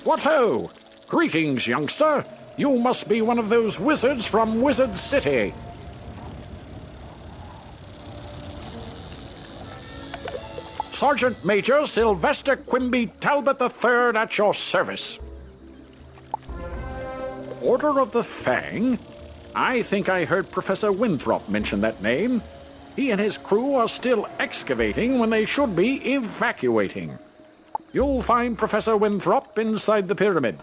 What ho! Greetings, youngster. You must be one of those wizards from Wizard City. Sergeant Major Sylvester Quimby Talbot III at your service. Order of the Fang? I think I heard Professor Winthrop mention that name. He and his crew are still excavating when they should be evacuating. You'll find Professor Winthrop inside the pyramid.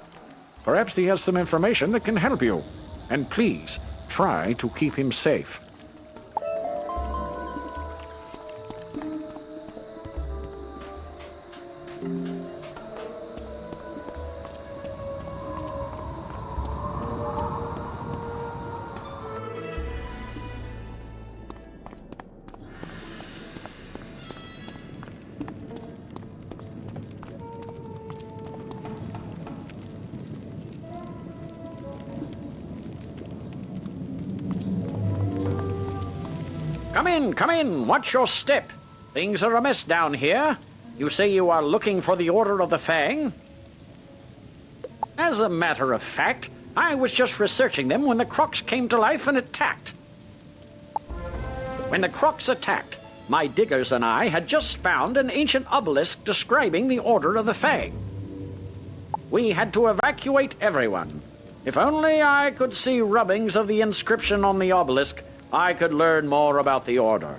Perhaps he has some information that can help you. And please, try to keep him safe. Come in, watch your step. Things are amiss down here. You say you are looking for the Order of the Fang? As a matter of fact, I was just researching them when the Crocs came to life and attacked. When the Crocs attacked, my diggers and I had just found an ancient obelisk describing the Order of the Fang. We had to evacuate everyone. If only I could see rubbings of the inscription on the obelisk, I could learn more about the Order.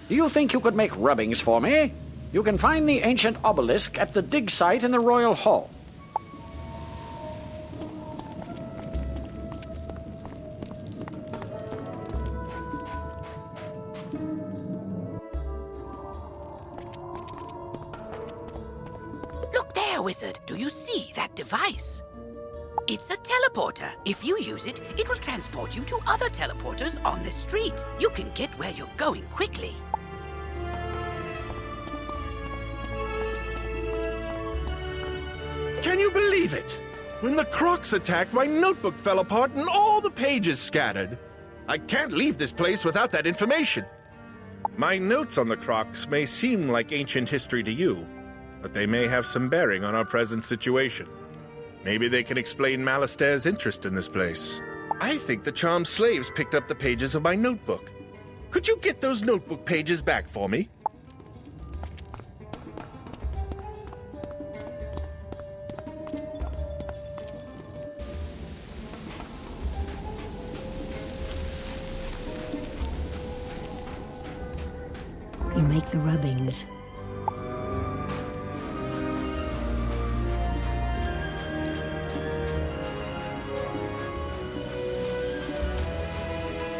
Do you think you could make rubbings for me? You can find the ancient obelisk at the dig site in the Royal Hall. Look there, Wizard. Do you see that device? It's a teleporter. If you use it, it will transport you to other teleporters on the street. You can get where you're going quickly. Can you believe it? When the Crocs attacked, my notebook fell apart and all the pages scattered. I can't leave this place without that information. My notes on the Crocs may seem like ancient history to you, but they may have some bearing on our present situation. Maybe they can explain Malastaire's interest in this place. I think the charmed slaves picked up the pages of my notebook. Could you get those notebook pages back for me? You make the rubbings.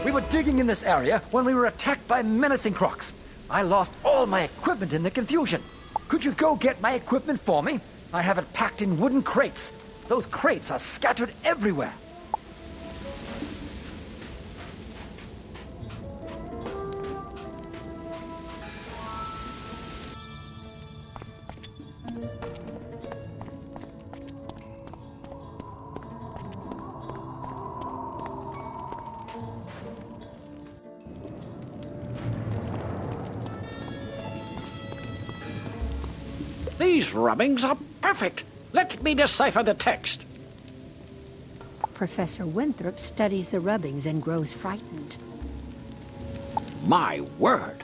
We were digging in this area when we were attacked by menacing Crocs. I lost all my equipment in the confusion. Could you go get my equipment for me? I have it packed in wooden crates. Those crates are scattered everywhere. These rubbings are perfect. Let me decipher the text. Professor Winthrop studies the rubbings and grows frightened. My word!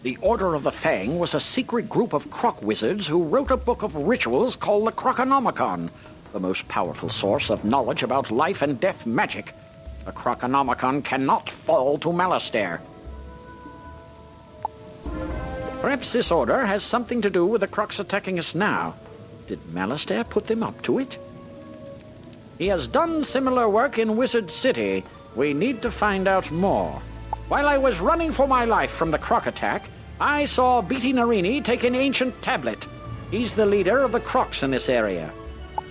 The Order of the Fang was a secret group of croc wizards who wrote a book of rituals called the Krokonomicon, the most powerful source of knowledge about life and death magic. The Krokonomicon cannot fall to Malastair. Perhaps this order has something to do with the Crocs attacking us now. Did Malastair put them up to it? He has done similar work in Wizard City. We need to find out more. While I was running for my life from the Croc attack, I saw Beatty Narini take an ancient tablet. He's the leader of the Crocs in this area.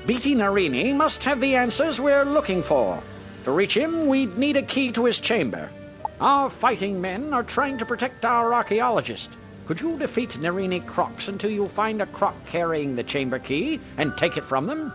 Beatty Narini must have the answers we're looking for. To reach him, we'd need a key to his chamber. Our fighting men are trying to protect our archaeologist. Could you defeat Narini Crocs until you find a Croc carrying the chamber key and take it from them?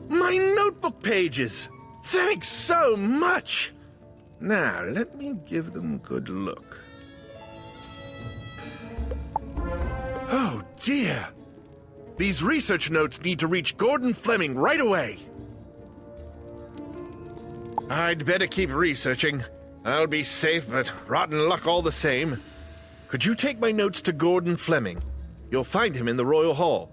My notebook pages! Thanks so much! Now, let me give them a good look. Oh, dear! These research notes need to reach Gordon Fleming right away. I'd better keep researching. I'll be safe, but rotten luck all the same. Could you take my notes to Gordon Fleming? You'll find him in the Royal Hall.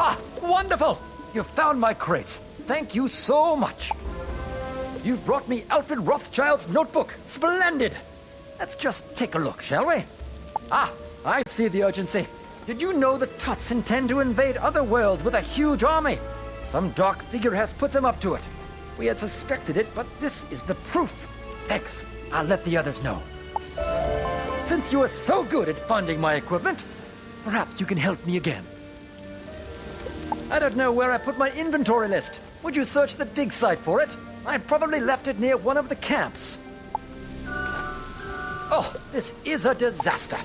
Ah, wonderful! You found my crates. Thank you so much. You've brought me Alfred Rothschild's notebook. Splendid! Let's just take a look, shall we? Ah, I see the urgency. Did you know the Tuts intend to invade other worlds with a huge army? Some dark figure has put them up to it. We had suspected it, but this is the proof. Thanks. I'll let the others know. Since you are so good at finding my equipment, perhaps you can help me again. I don't know where I put my inventory list. Would you search the dig site for it? I probably left it near one of the camps. Oh, this is a disaster.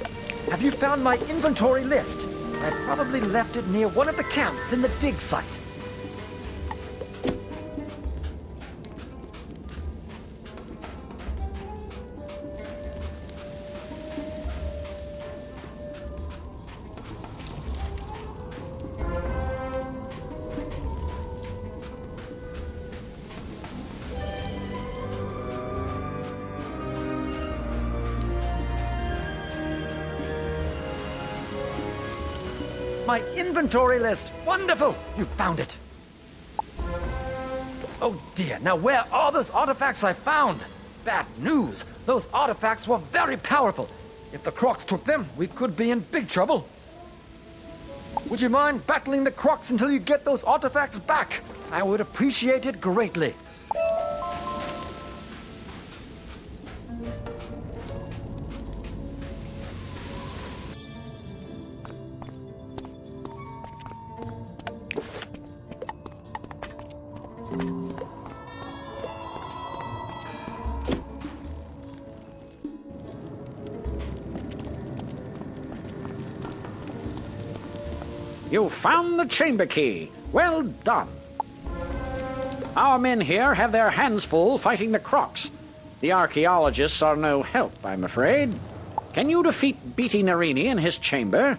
Have you found my inventory list? I probably left it near one of the camps in the dig site. My inventory list! Wonderful! You found it! Oh dear, now where are those artifacts I found? Bad news! Those artifacts were very powerful. If the Crocs took them, we could be in big trouble. Would you mind battling the Crocs until you get those artifacts back? I would appreciate it greatly. You found the chamber key. Well done. Our men here have their hands full fighting the Crocs. The archaeologists are no help, I'm afraid. Can you defeat Beatty Narini in his chamber?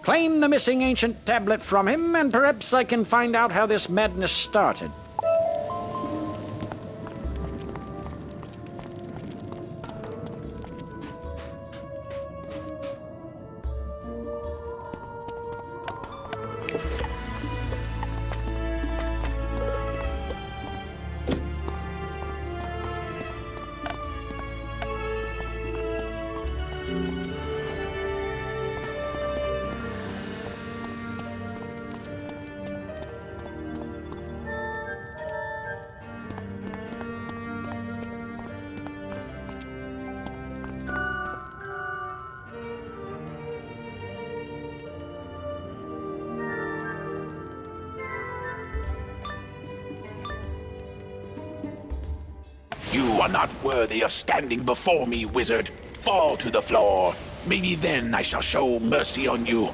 Claim the missing ancient tablet from him, and perhaps I can find out how this madness started. You are not worthy of standing before me, wizard. Fall to the floor. Maybe then I shall show mercy on you.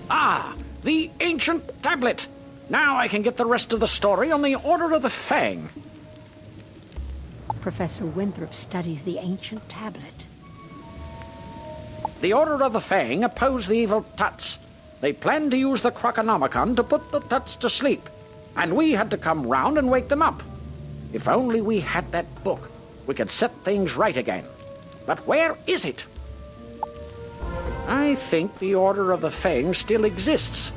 Ah, the ancient tablet! Now I can get the rest of the story on the Order of the Fang. Professor Winthrop studies the ancient tablet. The Order of the Fang oppose the evil Tuts. They planned to use the Krokonomicon to put the Tuts to sleep, and we had to come round and wake them up. If only we had that book, we could set things right again. But where is it? I think the Order of the Fang still exists,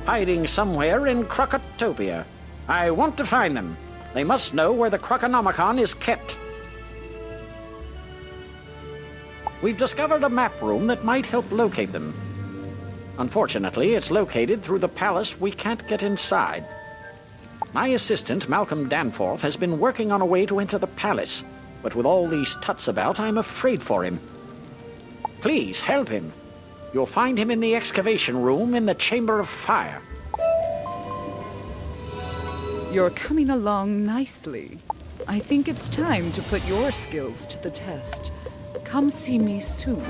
hiding somewhere in Krokotopia. I want to find them. They must know where the Krokonomicon is kept. We've discovered a map room that might help locate them. Unfortunately, it's located through the palace. We can't get inside. My assistant, Malcolm Danforth, has been working on a way to enter the palace, but with all these Tuts about, I'm afraid for him. Please help him. You'll find him in the excavation room in the Chamber of Fire. You're coming along nicely. I think it's time to put your skills to the test. Come see me soon.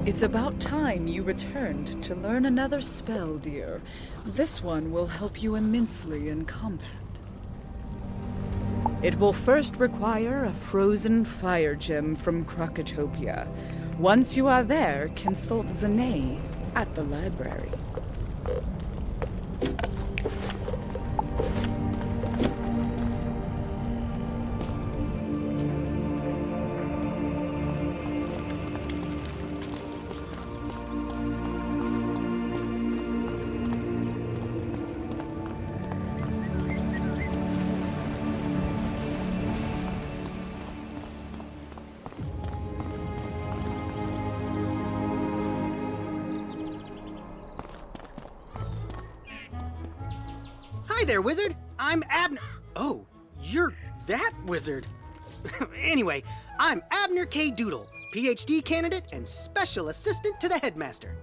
It's about time you returned to learn another spell, dear. This one will help you immensely in combat. It will first require a frozen fire gem from Krokotopia. Once you are there, consult Zane at the library. there, Wizard! I'm Abner. Oh, you're that wizard. Anyway, I'm Abner K. Doodle, PhD candidate and special assistant to the headmaster.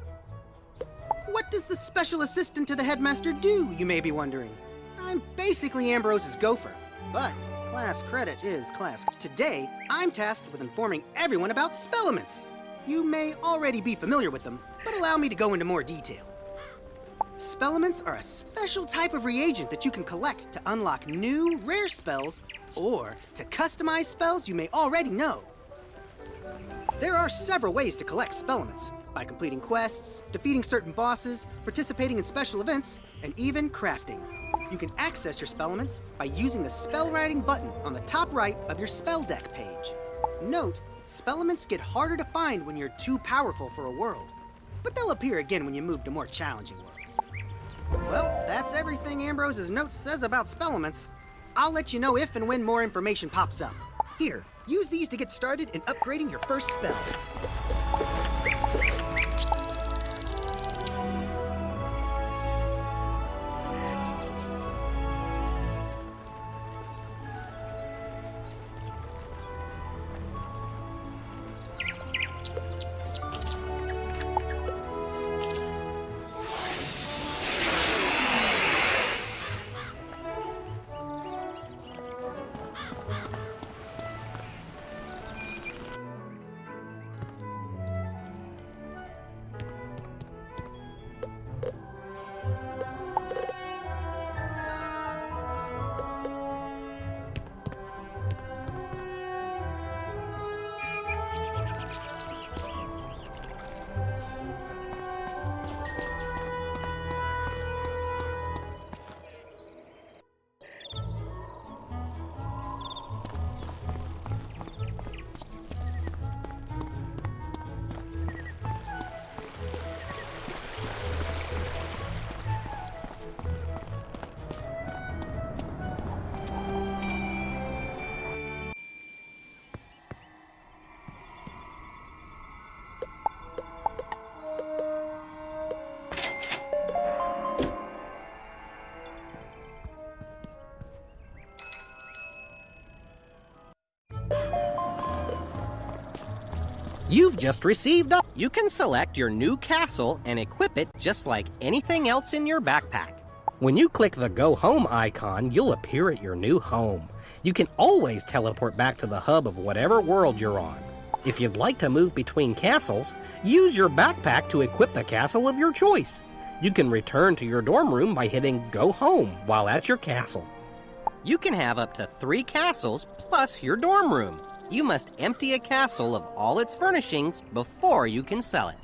What does the special assistant to the headmaster do, you may be wondering? I'm basically Ambrose's gopher, but class credit is class. Today, I'm tasked with informing everyone about spellements. You may already be familiar with them, but allow me to go into more detail. Spellements are a special type of reagent that you can collect to unlock new, rare spells, or to customize spells you may already know. There are several ways to collect spellements, by completing quests, defeating certain bosses, participating in special events, and even crafting. You can access your spellements by using the spell writing button on the top right of your spell deck page. Note, spellements get harder to find when you're too powerful for a world, but they'll appear again when you move to more challenging worlds. Well, that's everything Ambrose's note says about spellements. I'll let you know if and when more information pops up. Here, use these to get started in upgrading your first spell. You've just received a... You can select your new castle and equip it just like anything else in your backpack. When you click the Go Home icon, you'll appear at your new home. You can always teleport back to the hub of whatever world you're on. If you'd like to move between castles, use your backpack to equip the castle of your choice. You can return to your dorm room by hitting Go Home while at your castle. You can have up to 3 castles plus your dorm room. You must empty a castle of all its furnishings before you can sell it.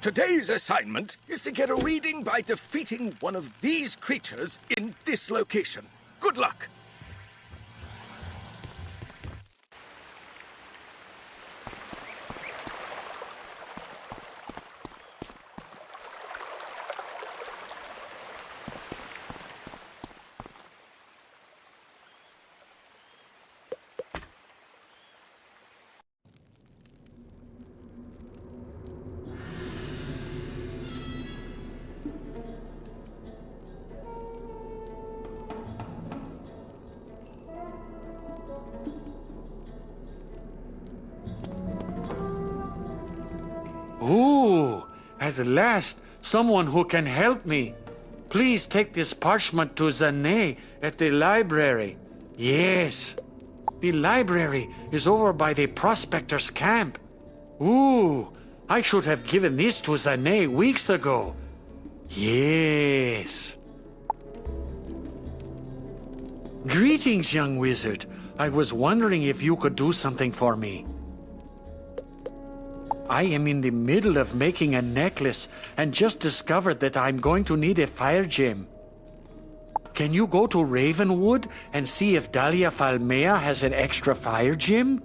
Today's assignment is to get a reading by defeating one of these creatures in this location. Good luck! Ooh, at last, someone who can help me. Please take this parchment to Zane at the library. Yes. The library is over by the prospector's camp. Ooh, I should have given this to Zane weeks ago. Yes. Greetings, young wizard. I was wondering if you could do something for me. I am in the middle of making a necklace and just discovered that I'm going to need a fire gem. Can you go to Ravenwood and see if Dahlia Falmea has an extra fire gem?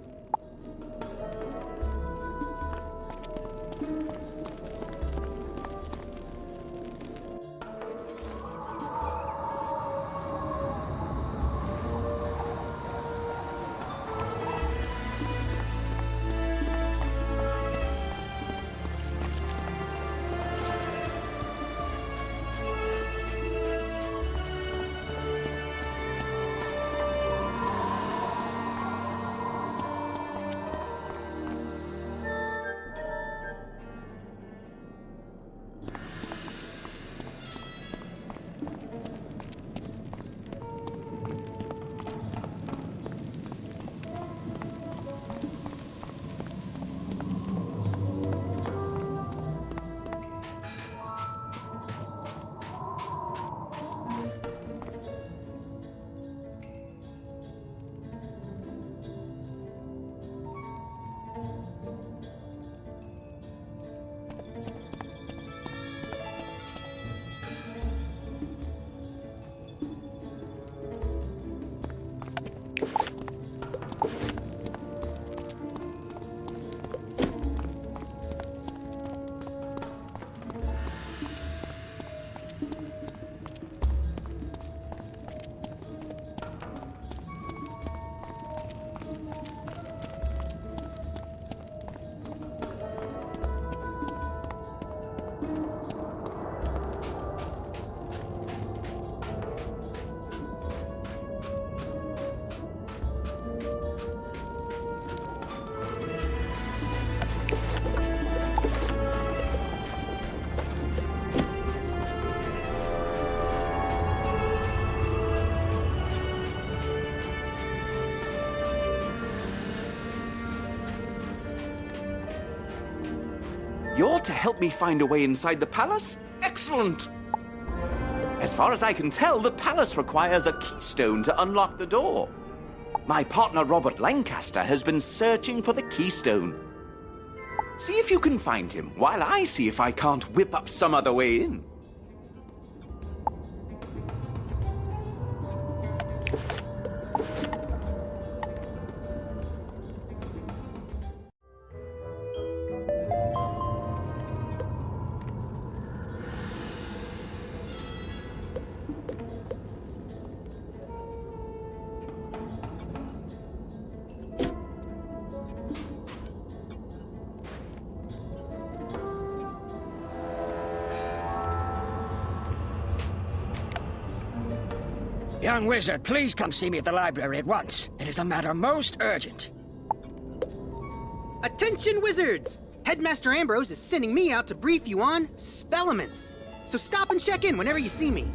You're to help me find a way inside the palace? Excellent! As far as I can tell, the palace requires a keystone to unlock the door. My partner Robert Lancaster has been searching for the keystone. See if you can find him, while I see if I can't whip up some other way in. Young wizard, please come see me at the library at once. It is a matter most urgent. Attention, wizards! Headmaster Ambrose is sending me out to brief you on spellements. So stop and check in whenever you see me.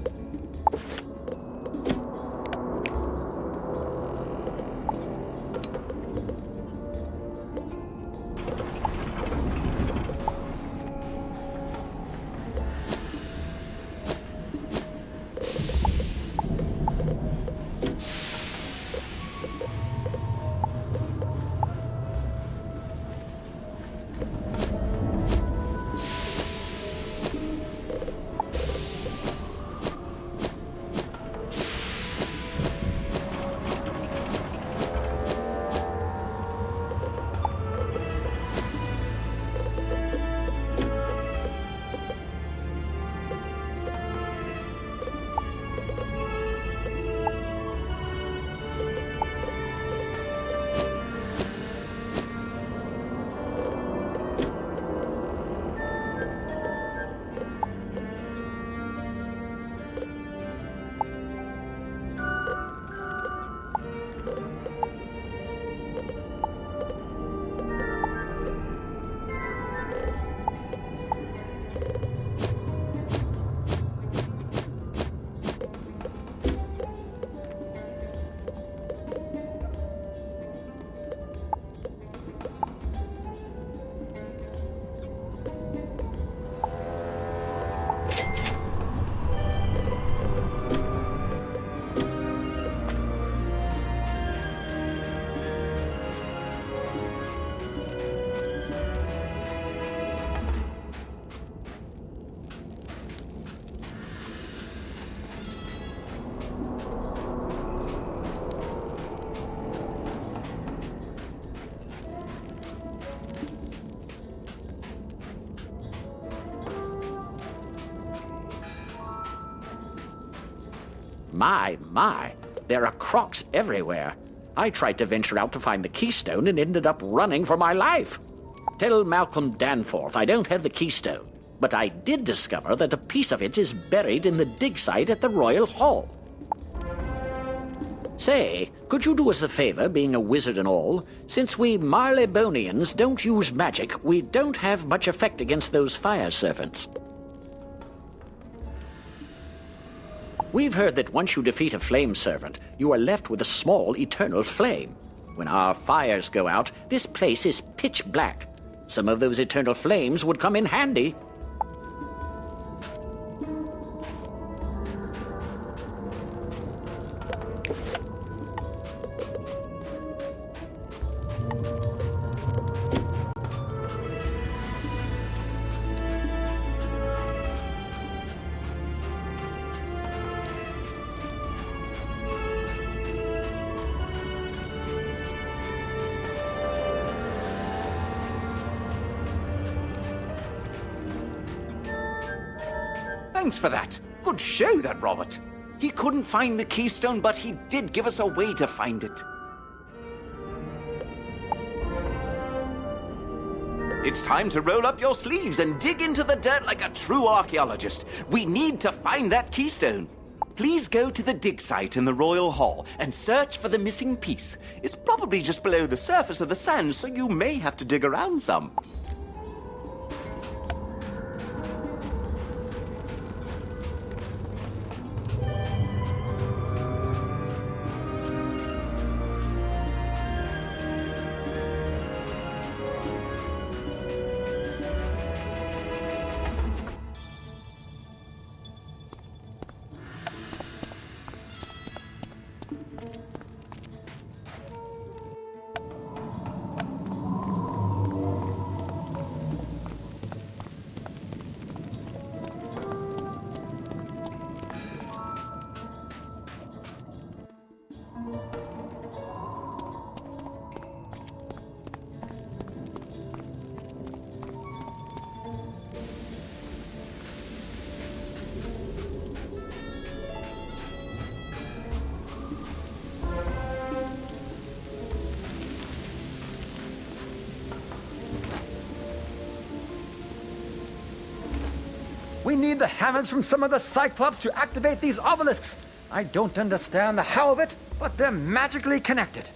My. There are crocs everywhere. I tried to venture out to find the keystone and ended up running for my life. Tell Malcolm Danforth I don't have the keystone, but I did discover that a piece of it is buried in the dig site at the Royal Hall. Say, could you do us a favor, being a wizard and all? Since we Marleybonians don't use magic, we don't have much effect against those fire servants. We've heard that once you defeat a flame servant, you are left with a small eternal flame. When our fires go out, this place is pitch black. Some of those eternal flames would come in handy. Thanks for that. Good show, that Robert. He couldn't find the keystone, but he did give us a way to find it. It's time to roll up your sleeves and dig into the dirt like a true archaeologist. We need to find that keystone. Please go to the dig site in the Royal Hall and search for the missing piece. It's probably just below the surface of the sand, so you may have to dig around some. We need the hammers from some of the Cyclops to activate these obelisks. I don't understand the how of it, but they're magically connected.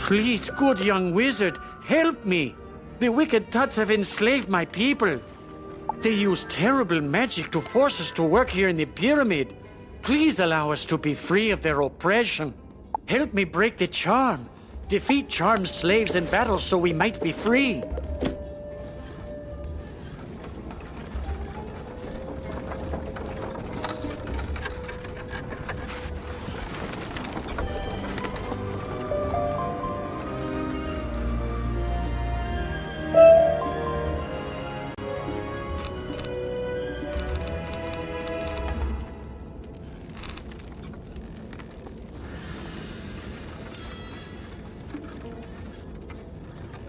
Please, good young wizard, help me. The wicked Tuts have enslaved my people. They use terrible magic to force us to work here in the pyramid. Please allow us to be free of their oppression. Help me break the charm. Defeat charmed slaves in battle so we might be free.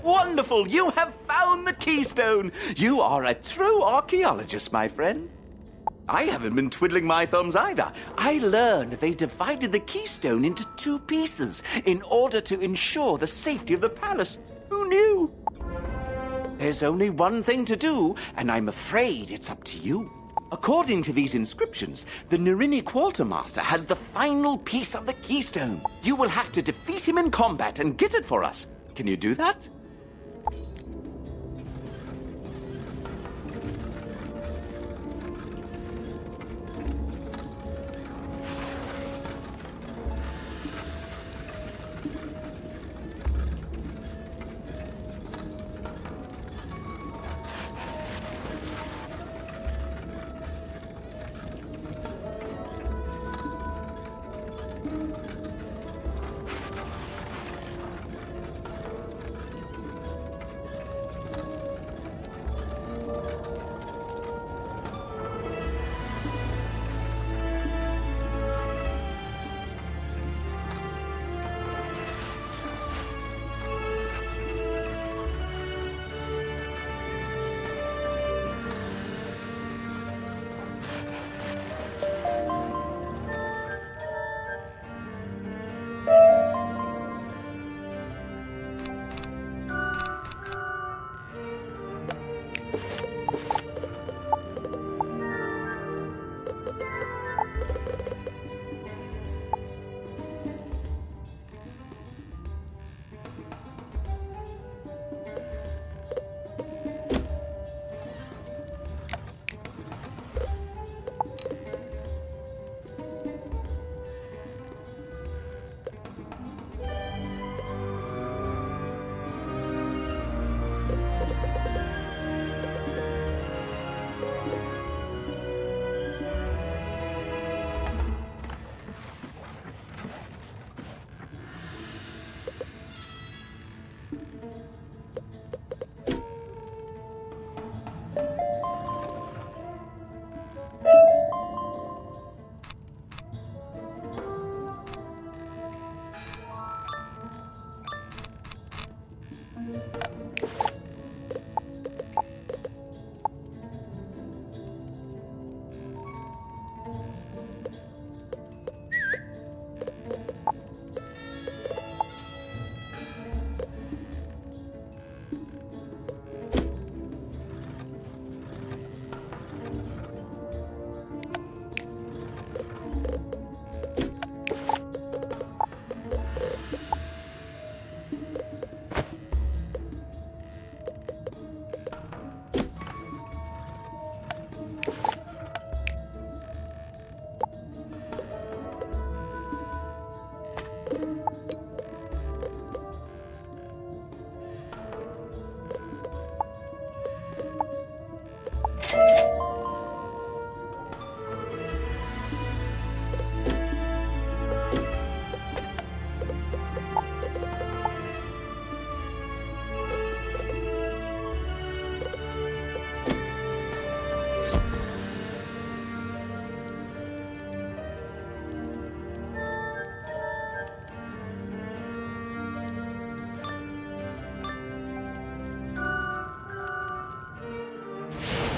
Wonderful! You have found the keystone! You are a true archaeologist, my friend. I haven't been twiddling my thumbs either. I learned they divided the keystone into 2 pieces in order to ensure the safety of the palace. Who knew? There's only one thing to do, and I'm afraid it's up to you. According to these inscriptions, the Narini Quartermaster has the final piece of the keystone. You will have to defeat him in combat and get it for us. Can you do that?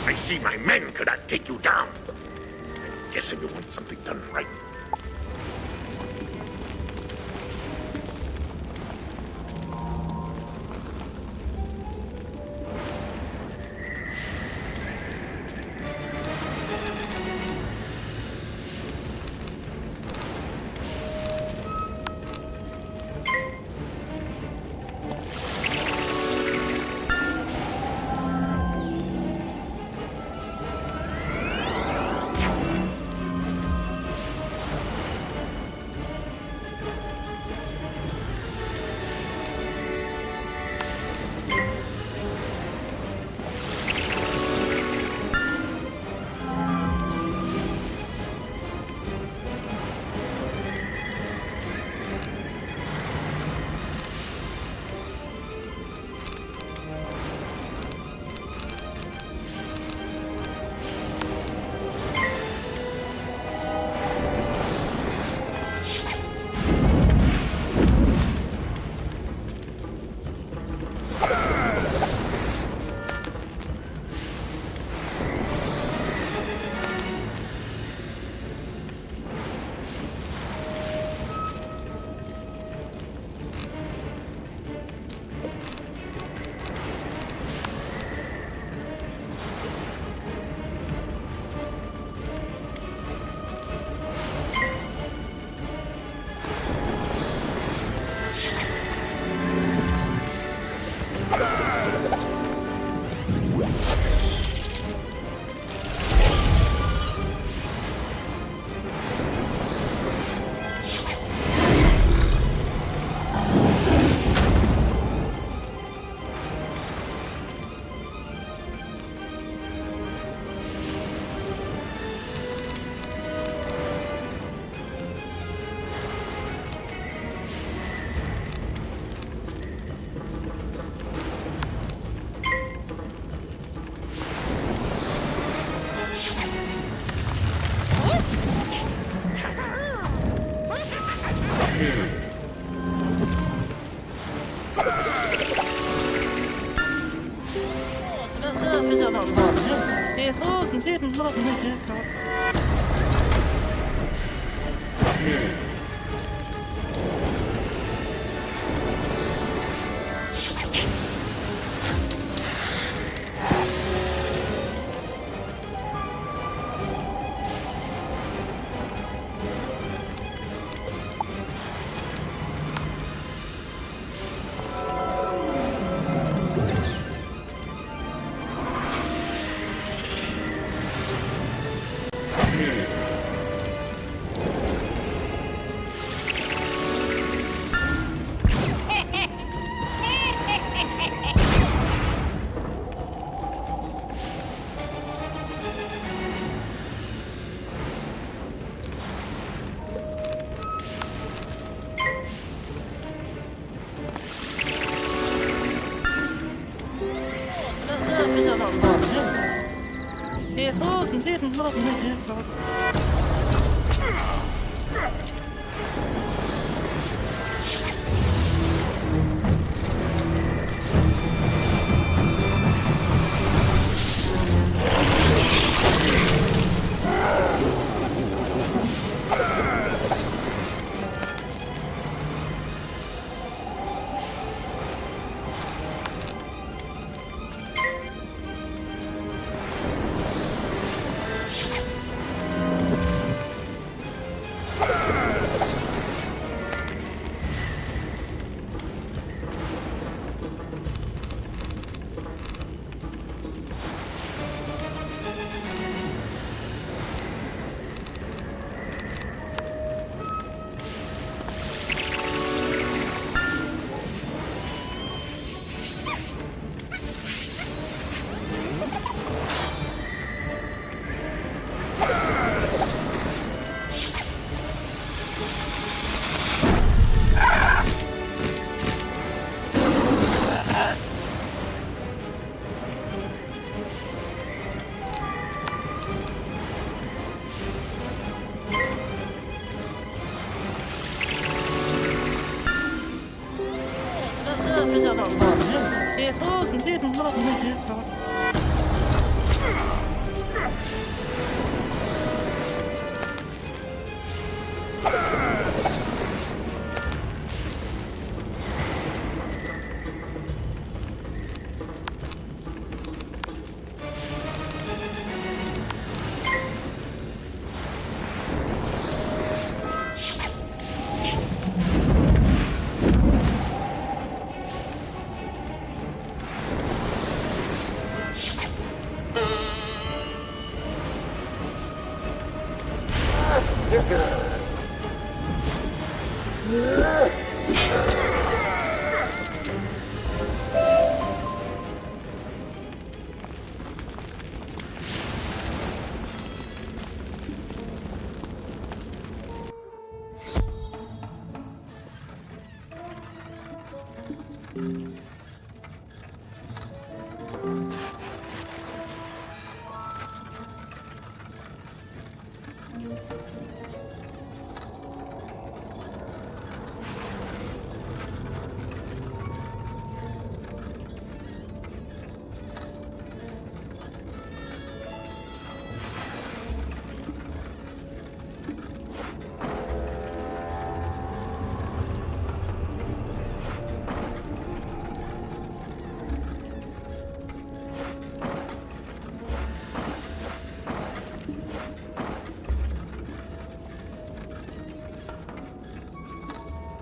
I see my men could not take you down. I'm guessing you want something done right.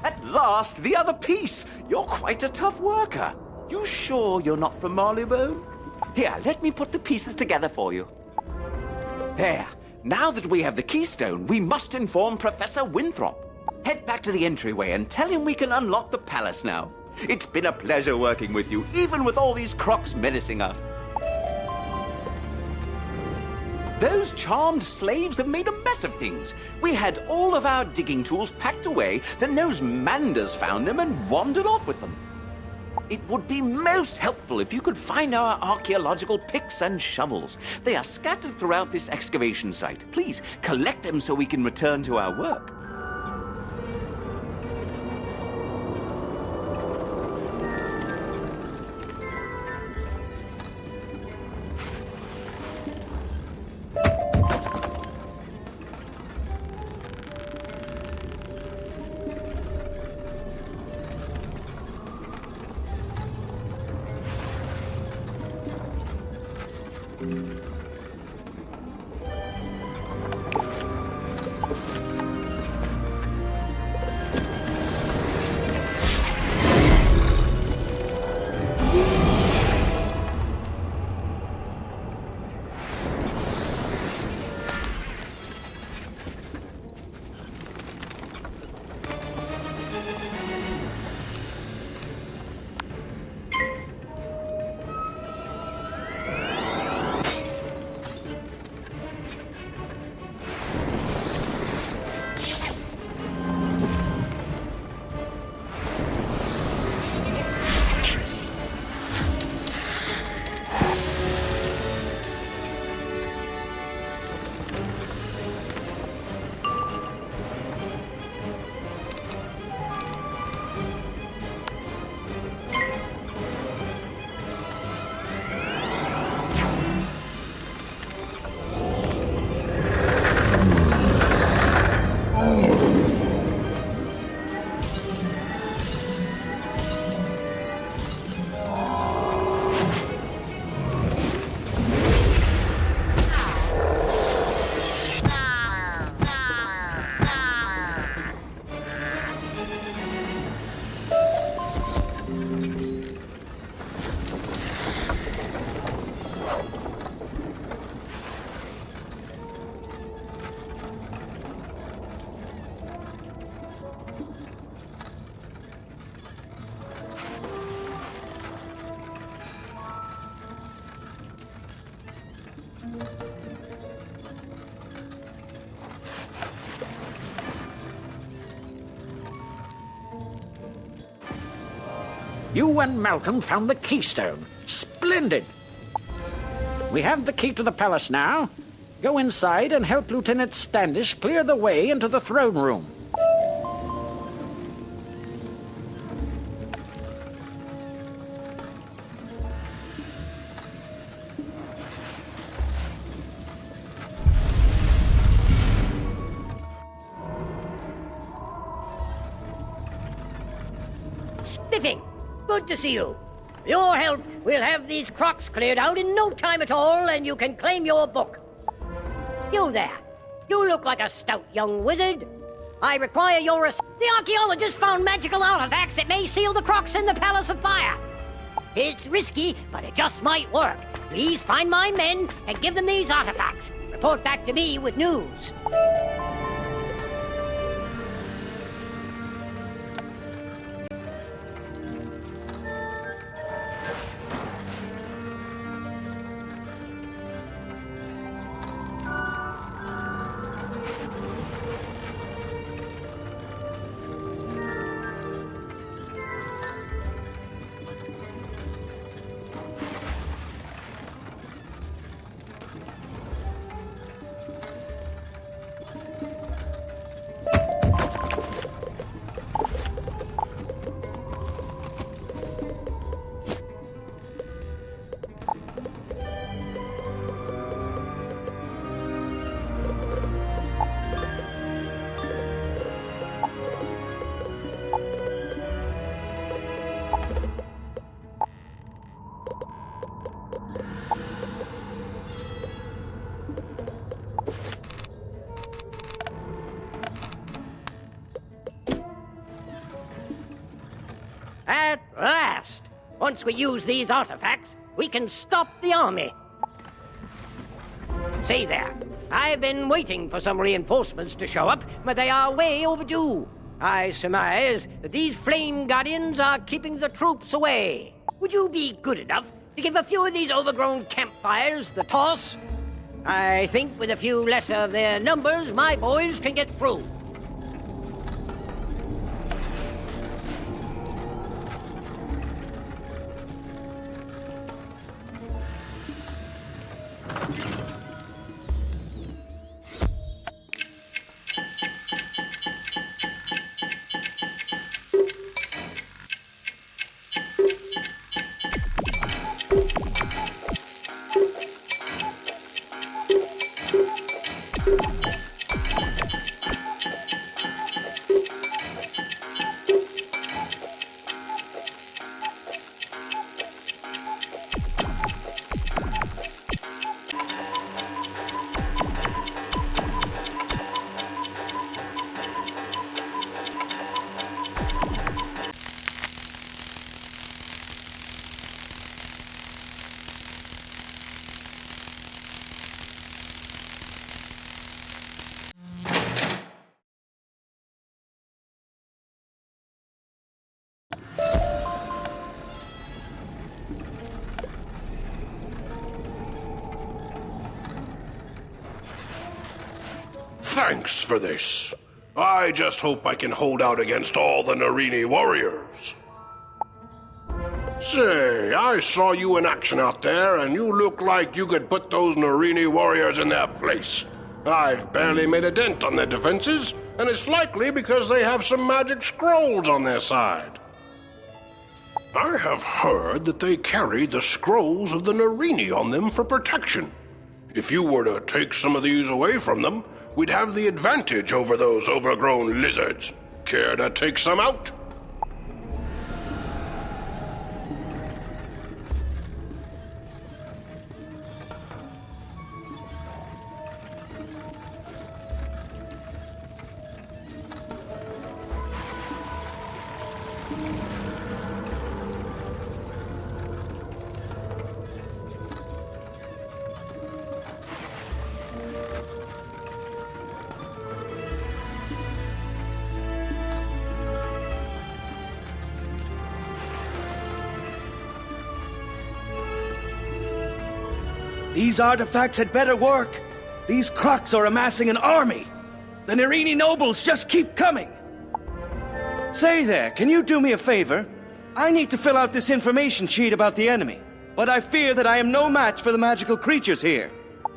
At last, the other piece! You're quite a tough worker. You sure you're not from Marleybone? Here, let me put the pieces together for you. There. Now that we have the keystone, we must inform Professor Winthrop. Head back to the entryway and tell him we can unlock the palace now. It's been a pleasure working with you, even with all these crocs menacing us. Those charmed slaves have made a mess of things. We had all of our digging tools packed away, then those manders found them and wandered off with them. It would be most helpful if you could find our archaeological picks and shovels. They are scattered throughout this excavation site. Please collect them so we can return to our work. You and Malcolm found the keystone. Splendid! We have the key to the palace now. Go inside and help Lieutenant Standish clear the way into the throne room. Spiffing! Good to see you. With your help, we'll have these crocs cleared out in no time at all, and you can claim your book. You there. You look like a stout young wizard. I require your The archaeologist found magical artifacts that may seal the crocs in the Palace of Fire. It's risky, but it just might work. Please find my men and give them these artifacts. Report back to me with news. At last! Once we use these artifacts, we can stop the army. Say there, I've been waiting for some reinforcements to show up, but they are way overdue. I surmise that these flame guardians are keeping the troops away. Would you be good enough to give a few of these overgrown campfires the toss? I think with a few less of their numbers, my boys can get through. Thanks for this. I just hope I can hold out against all the Narini warriors. Say, I saw you in action out there, and you look like you could put those Narini warriors in their place. I've barely made a dent on their defenses, and it's likely because they have some magic scrolls on their side. I have heard that they carry the scrolls of the Narini on them for protection. If you were to take some of these away from them, we'd have the advantage over those overgrown lizards. Care to take some out? These artifacts had better work. These crocs are amassing an army. The Narini nobles just keep coming. Say there, can you do me a favor? I need to fill out this information sheet about the enemy, but I fear that I am no match for the magical creatures here.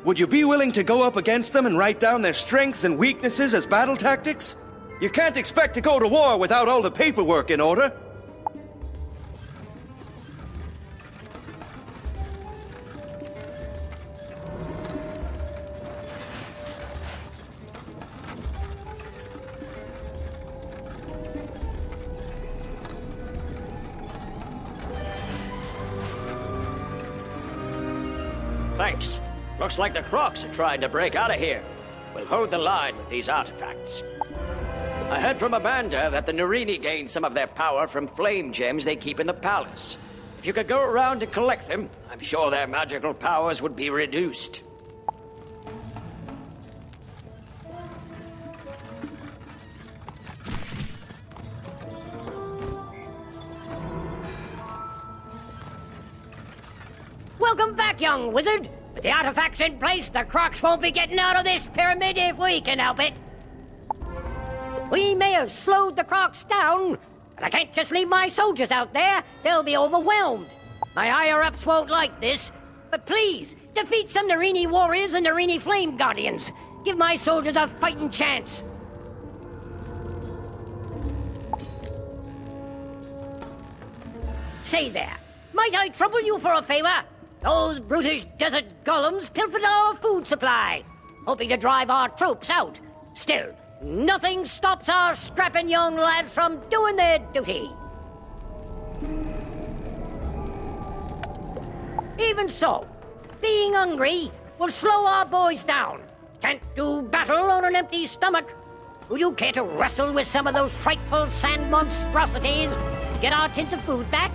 Would you be willing to go up against them and write down their strengths and weaknesses as battle tactics? You can't expect to go to war without all the paperwork in order. Thanks. Looks like the Crocs are trying to break out of here. We'll hold the line with these artifacts. I heard from Amanda that the Narini gained some of their power from flame gems they keep in the palace. If you could go around and collect them, I'm sure their magical powers would be reduced. Welcome back, young wizard. With the artifacts in place, the Crocs won't be getting out of this pyramid if we can help it. We may have slowed the Crocs down, but I can't just leave my soldiers out there. They'll be overwhelmed. My higher-ups won't like this, but please, defeat some Narini warriors and Narini flame guardians. Give my soldiers a fighting chance. Say there, might I trouble you for a favor? Those brutish desert golems pilfered our food supply, hoping to drive our troops out. Still, nothing stops our strapping young lads from doing their duty. Even so, being hungry will slow our boys down. Can't do battle on an empty stomach. Would you care to wrestle with some of those frightful sand monstrosities and get our tins of food back?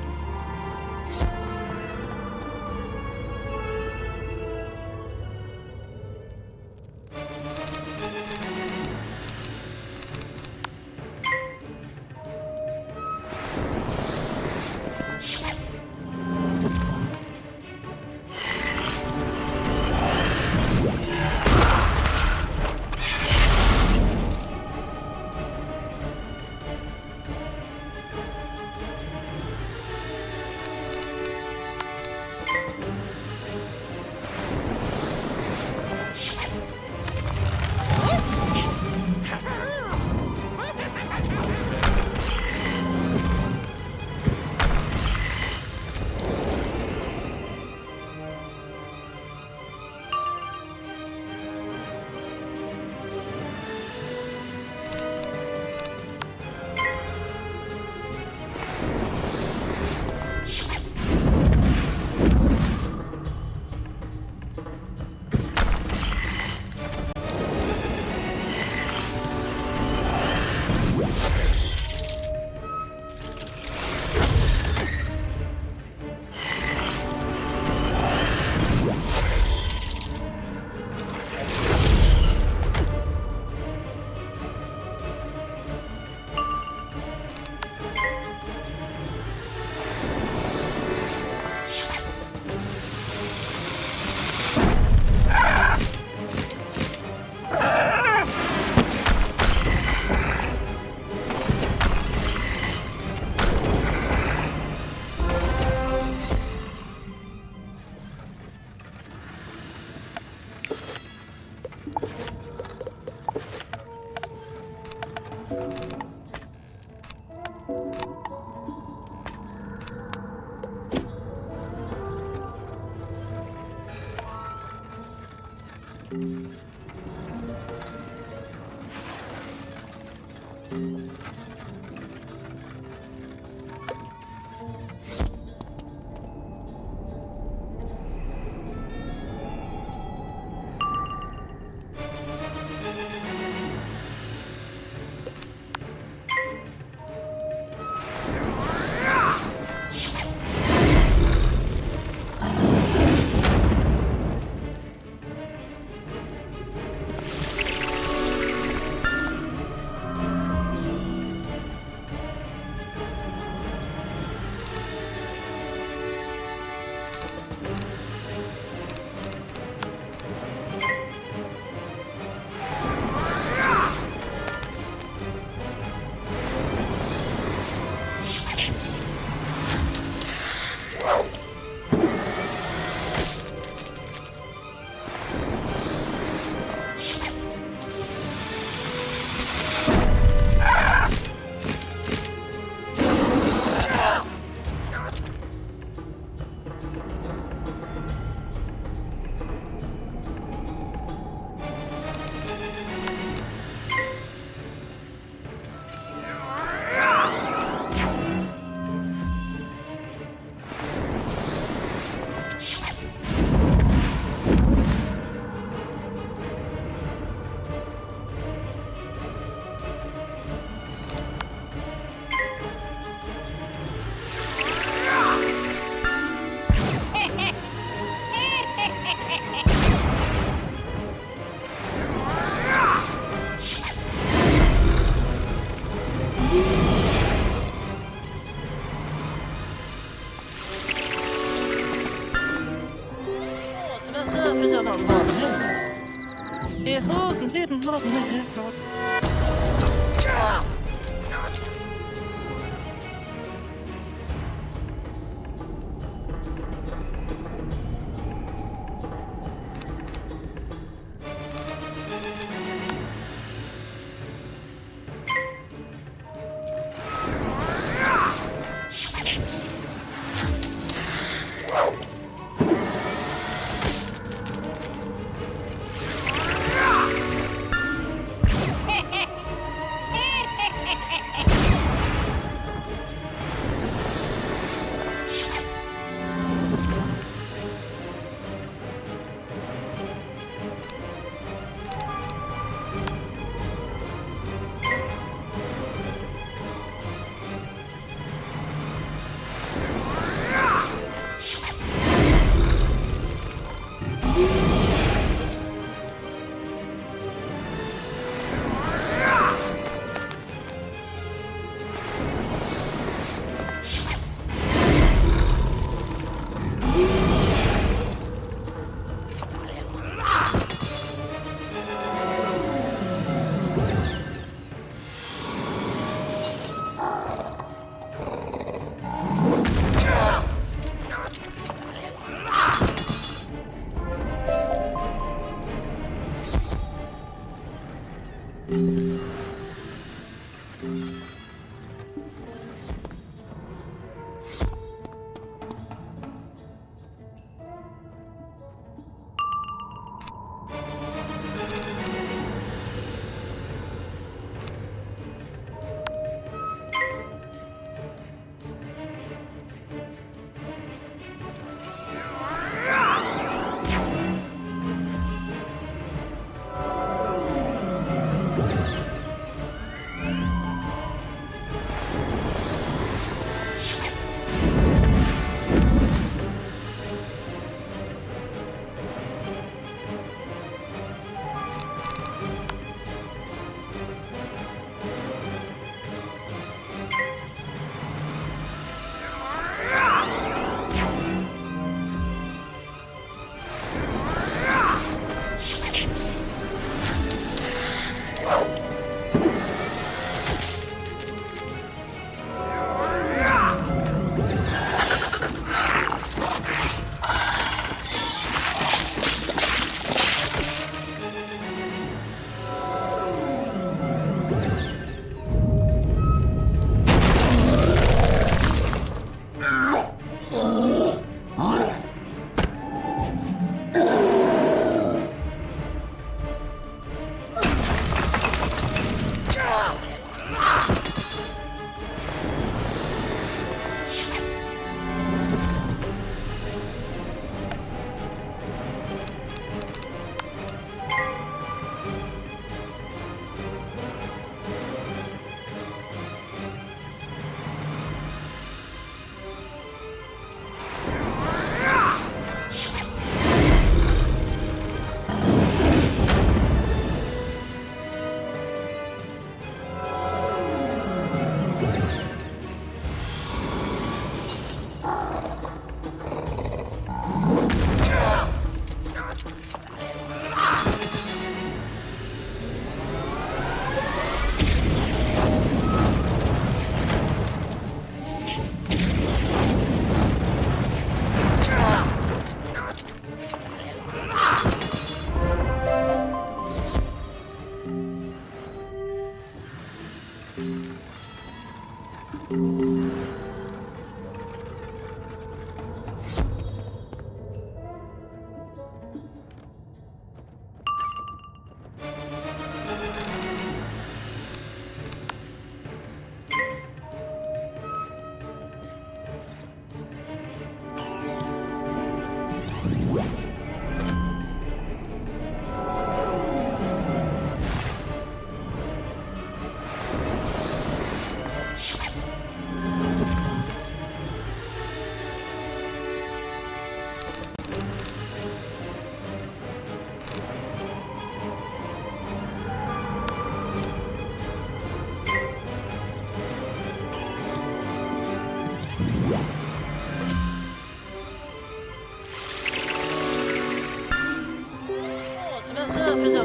It wasn't hidden on the record.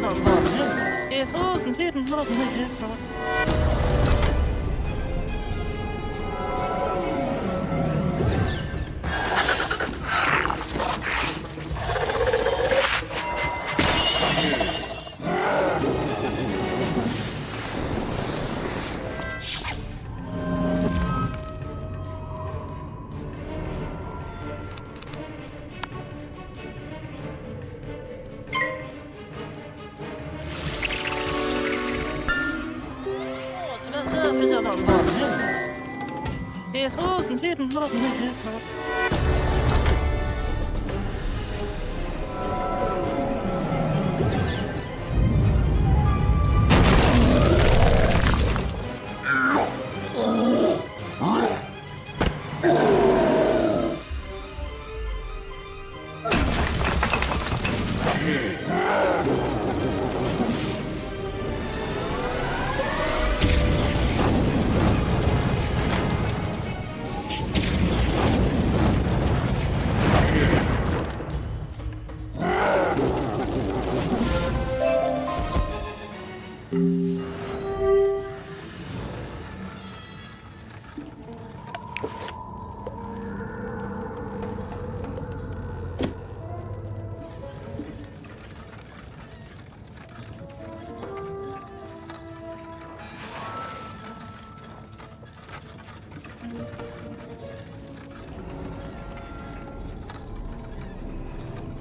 It's wasn't hidden lovely. It's wasn't hidden lovely.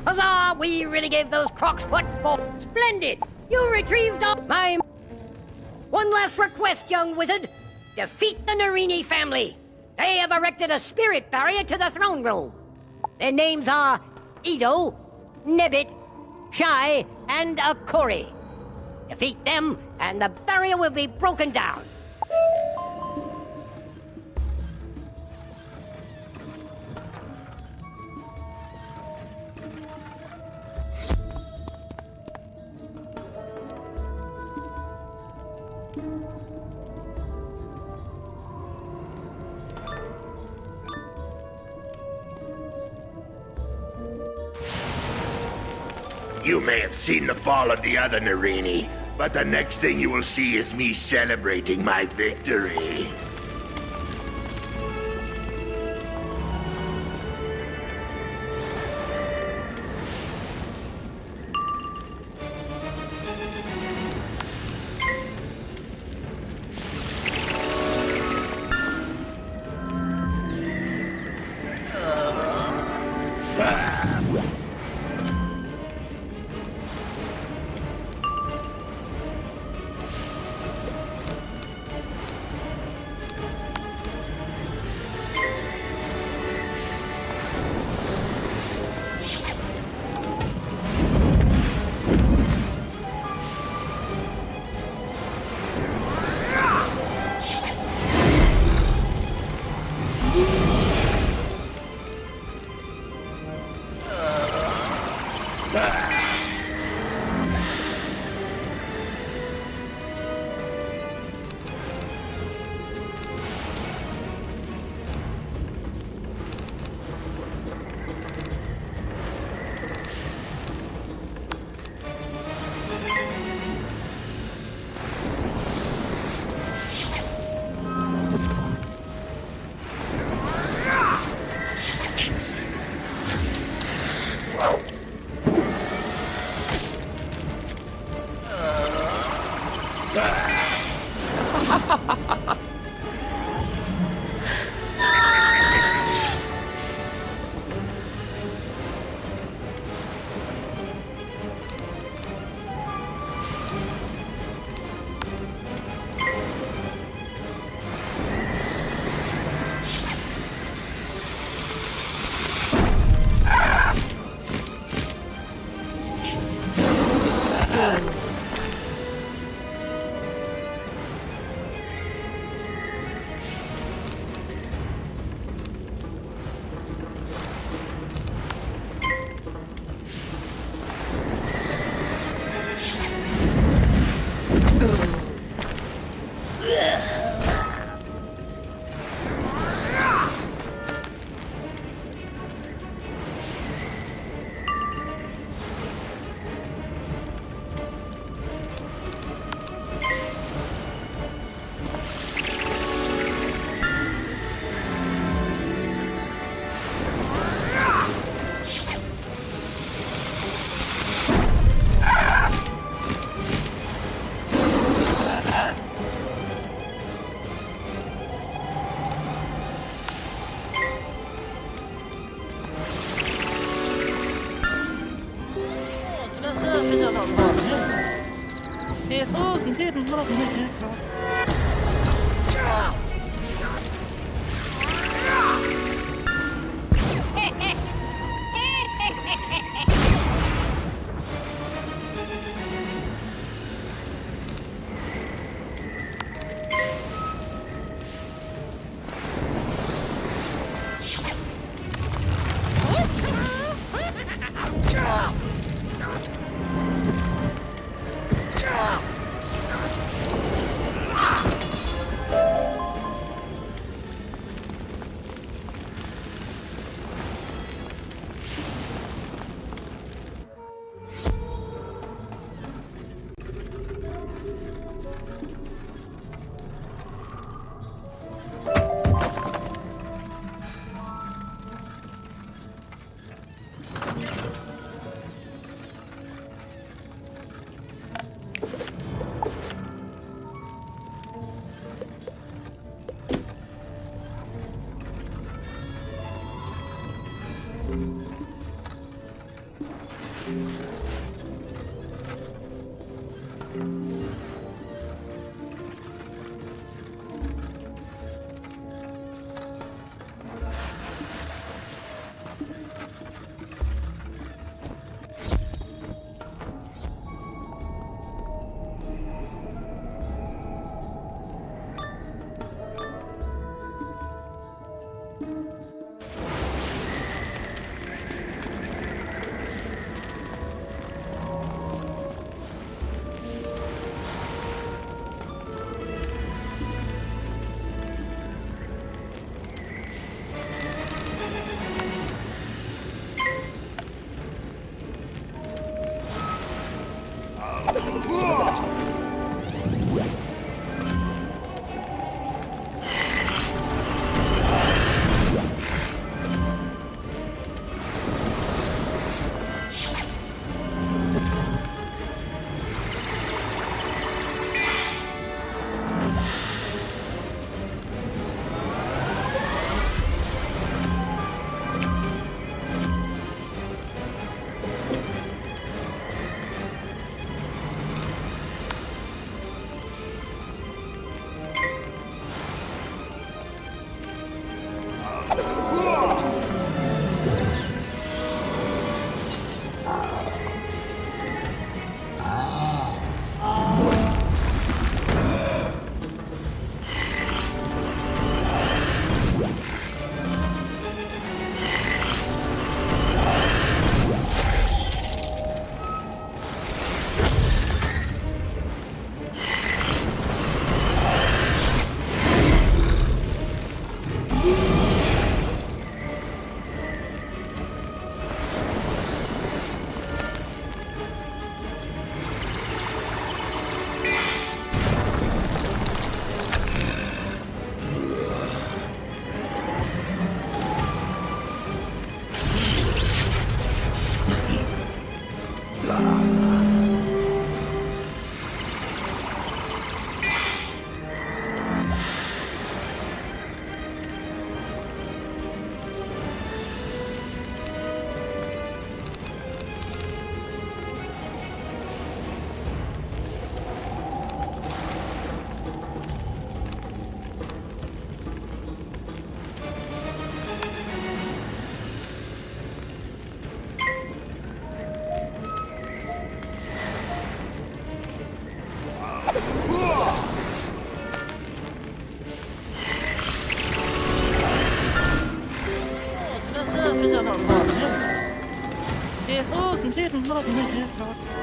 Huzzah! We really gave those crocs what for. Splendid! You retrieved all my... One last request, young wizard. Defeat the Narini family. They have erected a spirit barrier to the throne room. Their names are Edo, Nebbit, Shai, and Akori. Defeat them, and the barrier will be broken down. You may have seen the fall of the other Narini, but the next thing you will see is me celebrating my victory. Det är så sin tiden håller på med. Det är så sin tiden håller på med.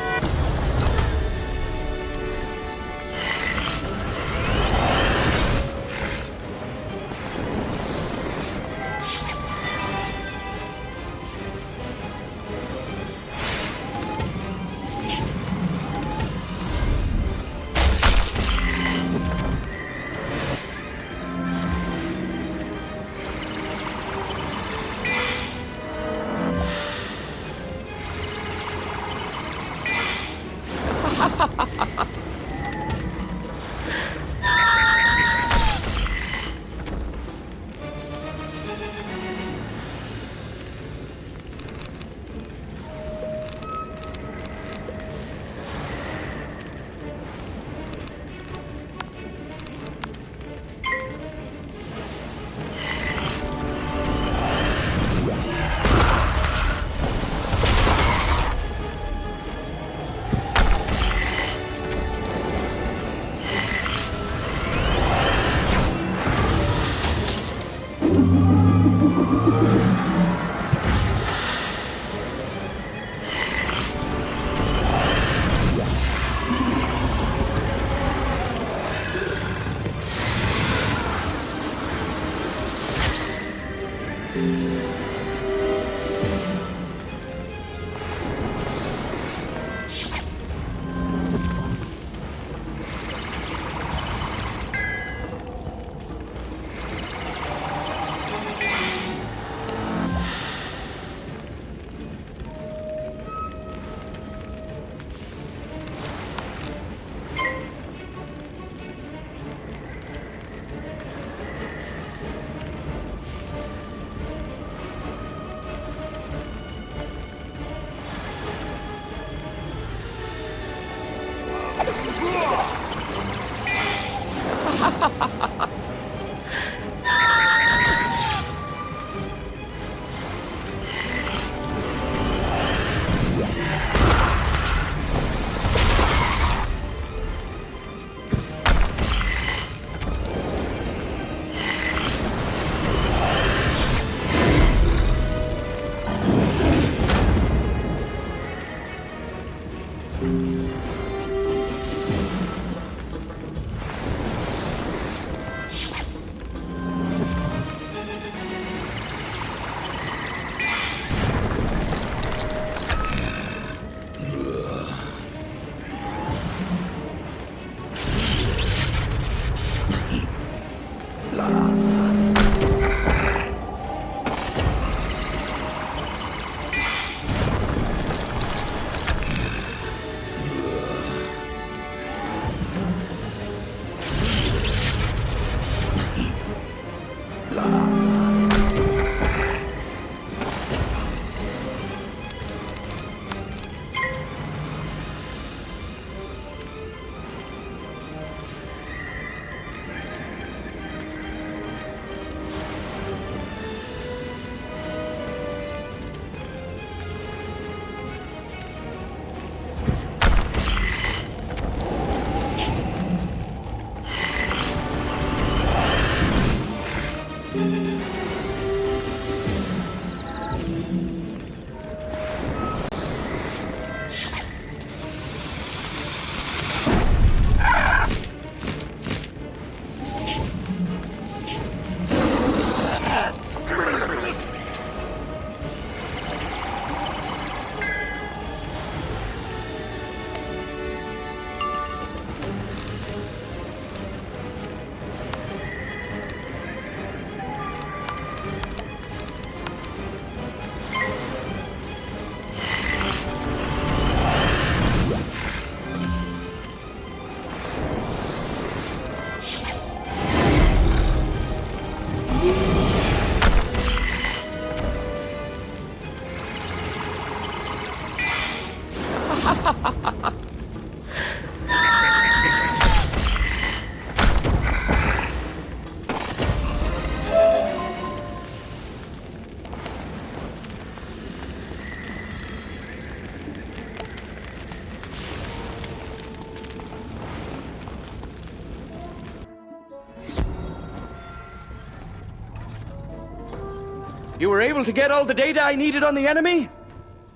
You were able to get all the data I needed on the enemy?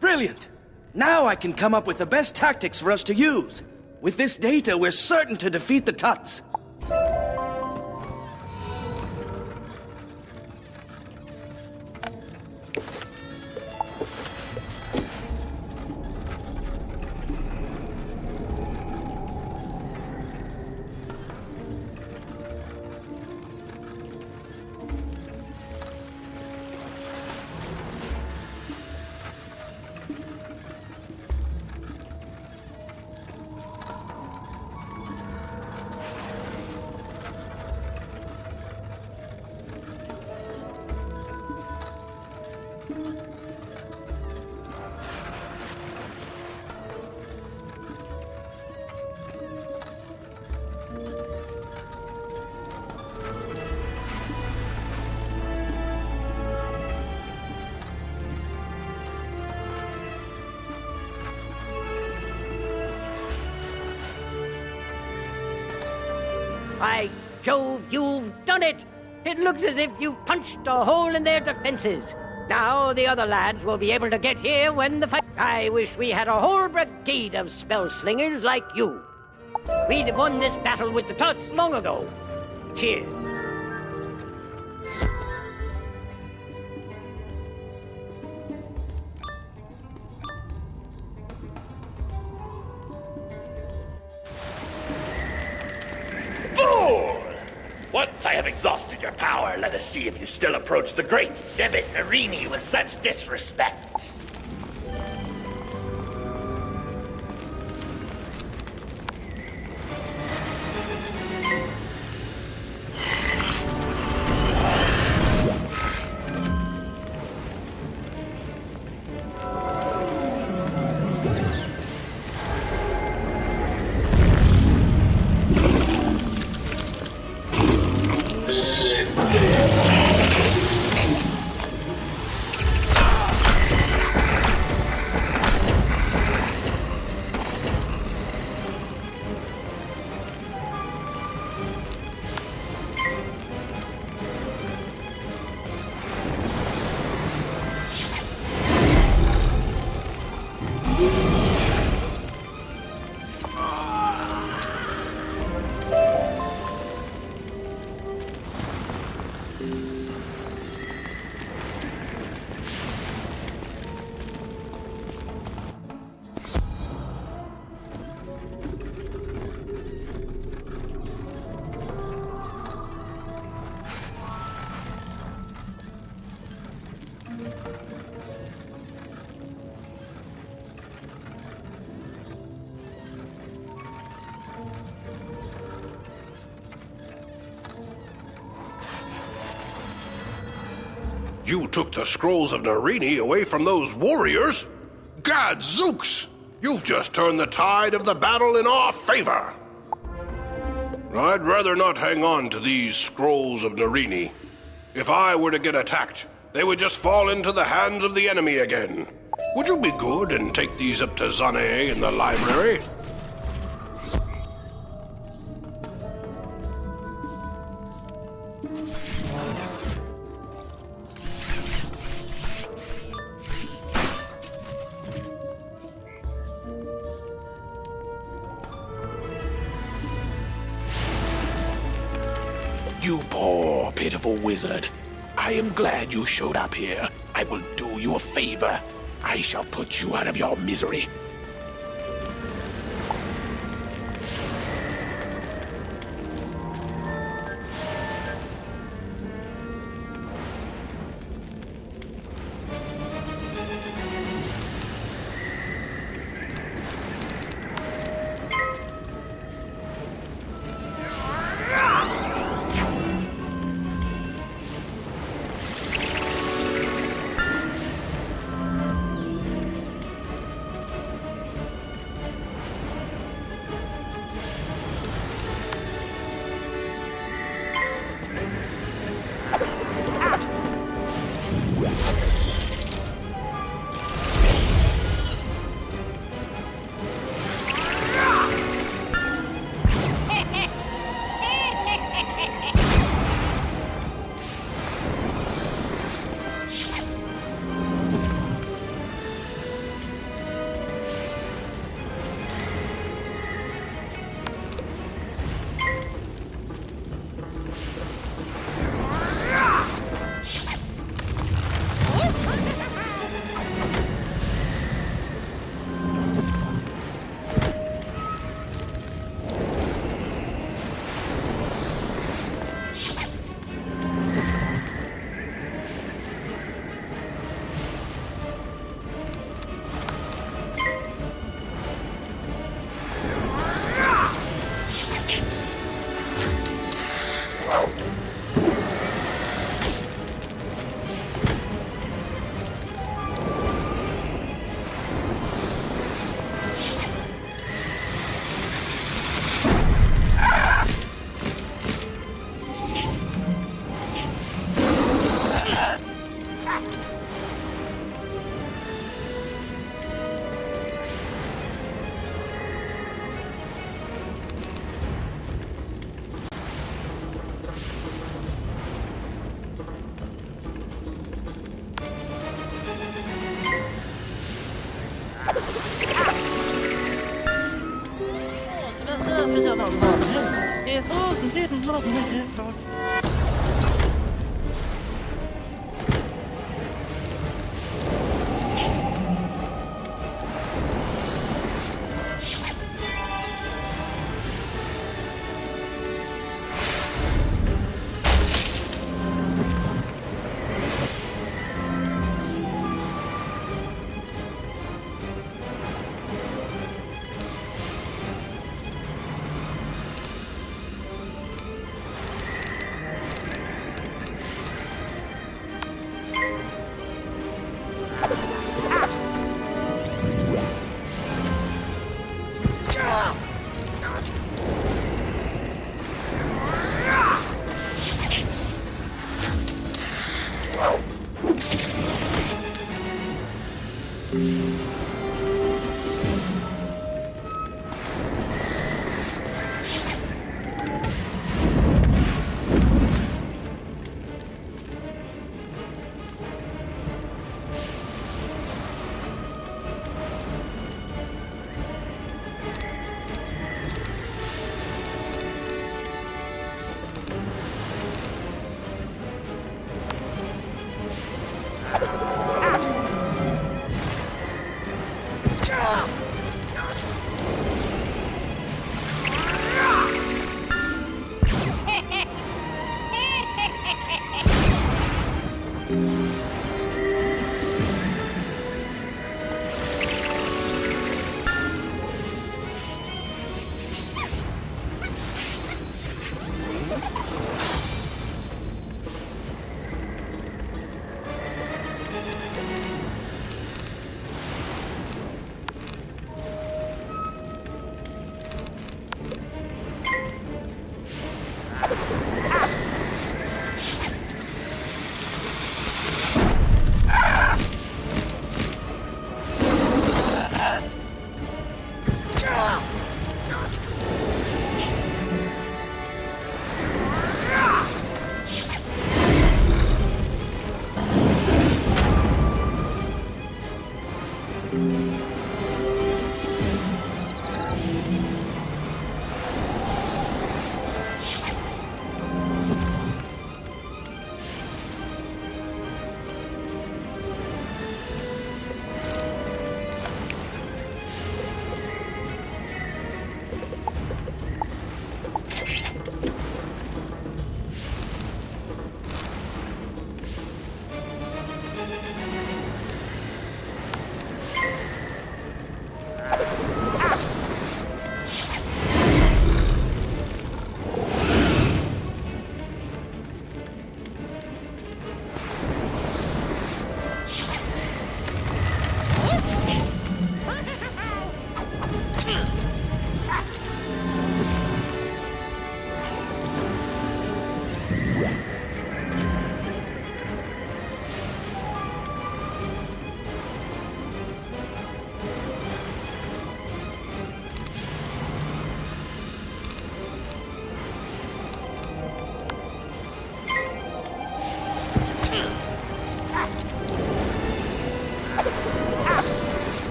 Brilliant! Now I can come up with the best tactics for us to use. With this data, we're certain to defeat the Tuts. By Jove, you've done it! It looks as if you've punched a hole in their defenses. Now the other lads will be able to get here when the fight... I wish we had a whole brigade of spell slingers like you. We'd have won this battle with the Tuts long ago. Cheers. Fool! Once I have exhausted your power, let us see if you still approach the great Debit Narini with such disrespect. You took the scrolls of Narini away from those warriors? Gadzooks! You've just turned the tide of the battle in our favor! I'd rather not hang on to these scrolls of Narini. If I were to get attacked, they would just fall into the hands of the enemy again. Would you be good and take these up to Zane in the library? You poor, pitiful wizard. I am glad you showed up here. I will do you a favor. I shall put you out of your misery.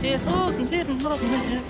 Der Soßen jeden Morgen mit der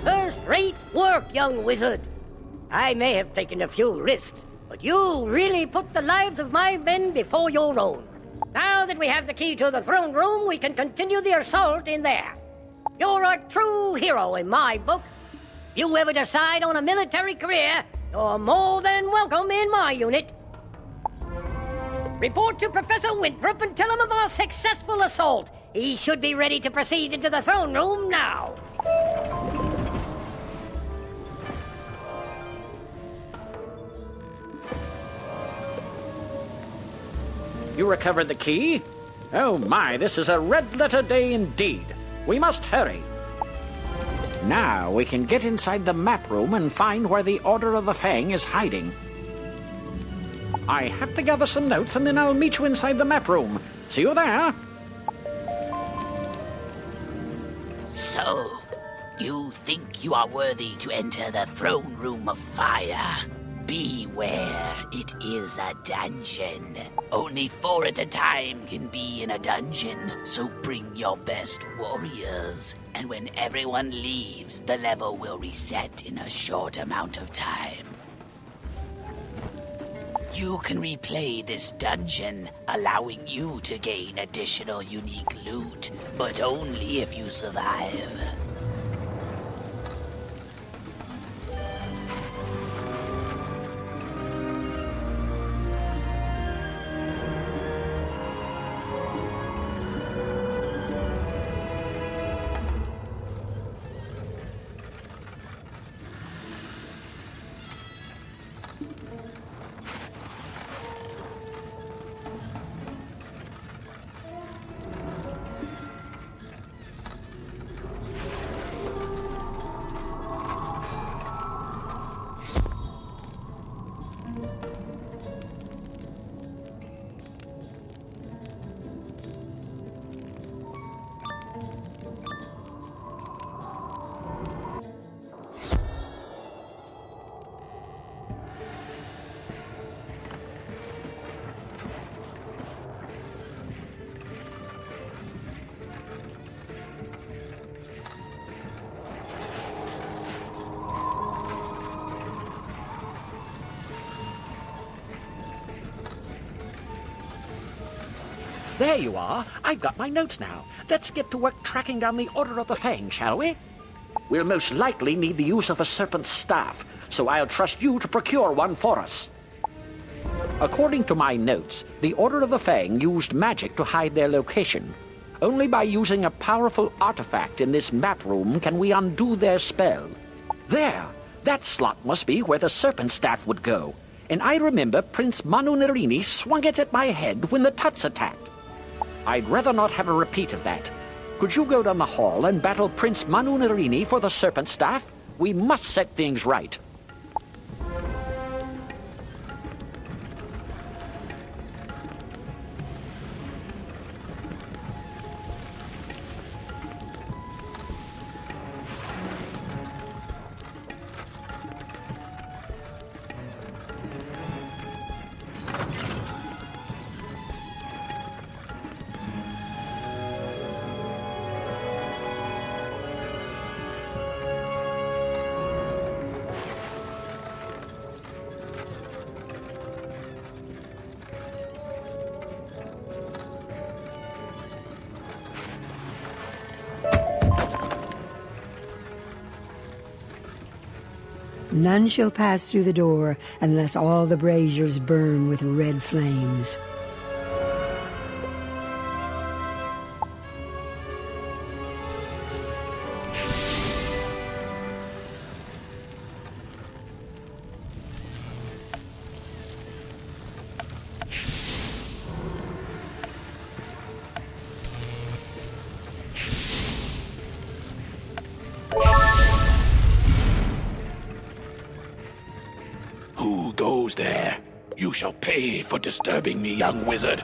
First-rate work, young wizard. I may have taken a few risks, but you really put the lives of my men before your own. Now that we have the key to the throne room, we can continue the assault in there. You're a true hero in my book. If you ever decide on a military career, you're more than welcome in my unit. Report to Professor Winthrop and tell him of our successful assault. He should be ready to proceed into the throne room now. You recovered the key? Oh my, this is a red-letter day indeed. We must hurry. Now we can get inside the map room and find where the Order of the Fang is hiding. I have to gather some notes and then I'll meet you inside the map room. See you there. So, you think you are worthy to enter the throne room of fire? Beware, it is a dungeon. Only 4 at a time can be in a dungeon, so bring your best warriors. And when everyone leaves, the level will reset in a short amount of time. You can replay this dungeon, allowing you to gain additional unique loot, but only if you survive. There you are. I've got my notes now. Let's get to work tracking down the Order of the Fang, shall we? We'll most likely need the use of a serpent's staff, so I'll trust you to procure one for us. According to my notes, the Order of the Fang used magic to hide their location. Only by using a powerful artifact in this map room can we undo their spell. There! That slot must be where the serpent staff would go. And I remember Prince Manu Narini swung it at my head when the Tuts attacked. I'd rather not have a repeat of that. Could you go down the hall and battle Prince Manu Narini for the serpent staff? We must set things right. None shall pass through the door unless all the braziers burn with red flames. You shall pay for disturbing me, young wizard.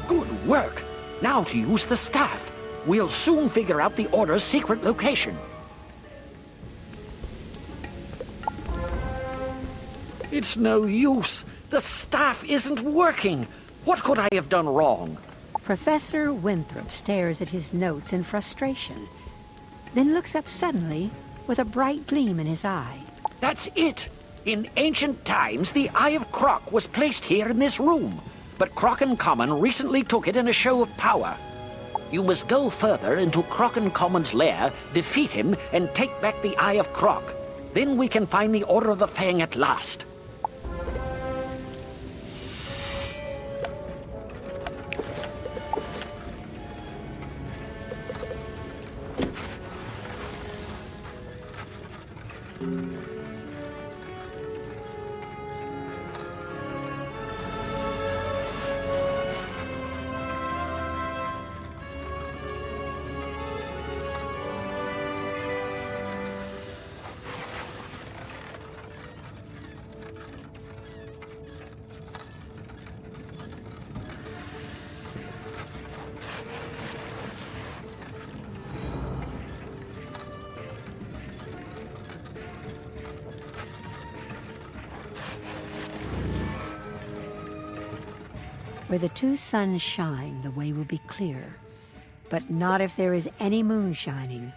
Good work! Now to use the staff. We'll soon figure out the Order's secret location. It's no use. The staff isn't working. What could I have done wrong? Professor Winthrop stares at his notes in frustration, then looks up suddenly with a bright gleam in his eye. That's it! In ancient times, the Eye of Krok was placed here in this room, but Krok and Common recently took it in a show of power. You must go further into Crockencommon's lair, defeat him, and take back the Eye of Croc. Then we can find the Order of the Fang at last. Where the two suns shine, the way will be clear. But not if there is any moon shining.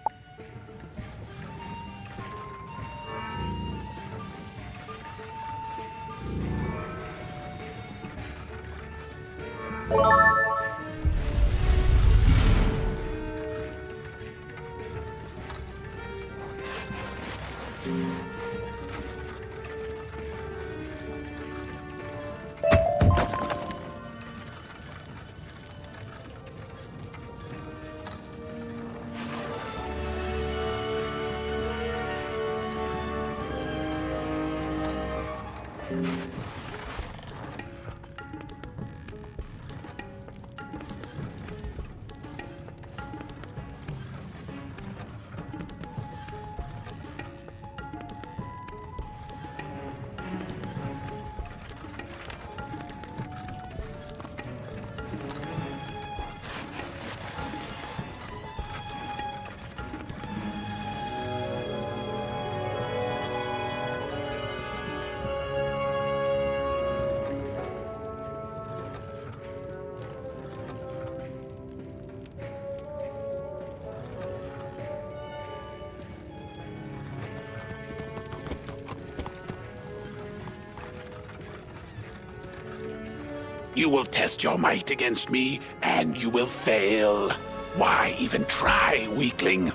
You will test your might against me, and you will fail. Why even try, weakling?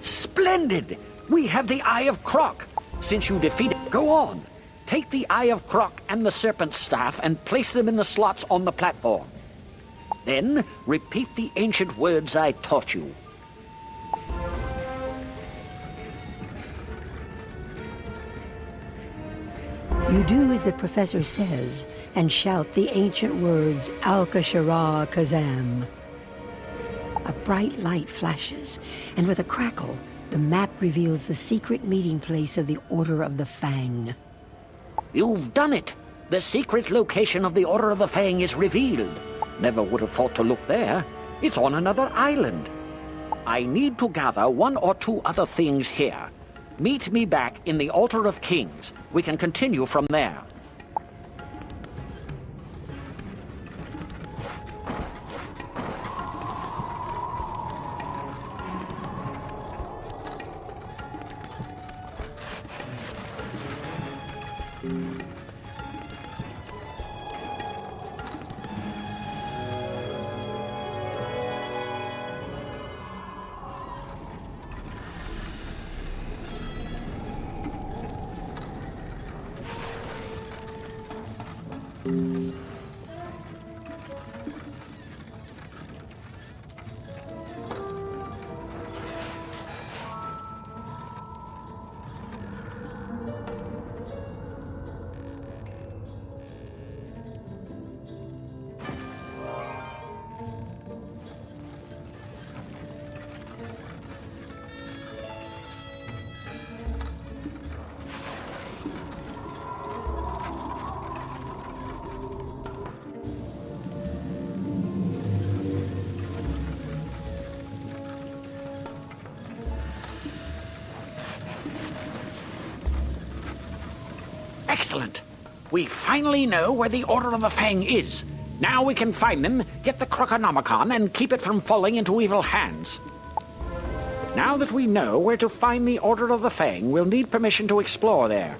Splendid! We have the Eye of Krok. Since you defeated... Go on. Take the Eye of Krok and the Serpent's Staff and place them in the slots on the platform. Then, repeat the ancient words I taught you. You do as the professor says, and shout the ancient words, Al-Kashara Kazam. A bright light flashes, and with a crackle, the map reveals the secret meeting place of the Order of the Fang. You've done it! The secret location of the Order of the Fang is revealed. Never would have thought to look there. It's on another island. I need to gather one or two other things here. Meet me back in the Altar of Kings. We can continue from there. Excellent. We finally know where the Order of the Fang is. Now we can find them, get the Krokonomicon, and keep it from falling into evil hands. Now that we know where to find the Order of the Fang, we'll need permission to explore there.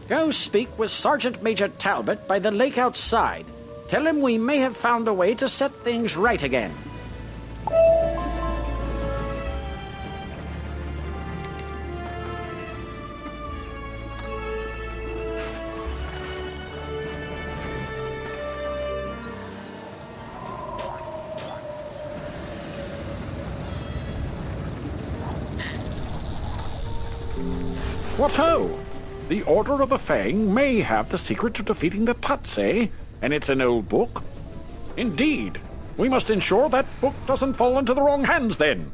Go speak with Sergeant Major Talbot by the lake outside. Tell him we may have found a way to set things right again. What ho! The Order of the Fang may have the secret to defeating the Tuts, eh? And it's an old book? Indeed. We must ensure that book doesn't fall into the wrong hands, then.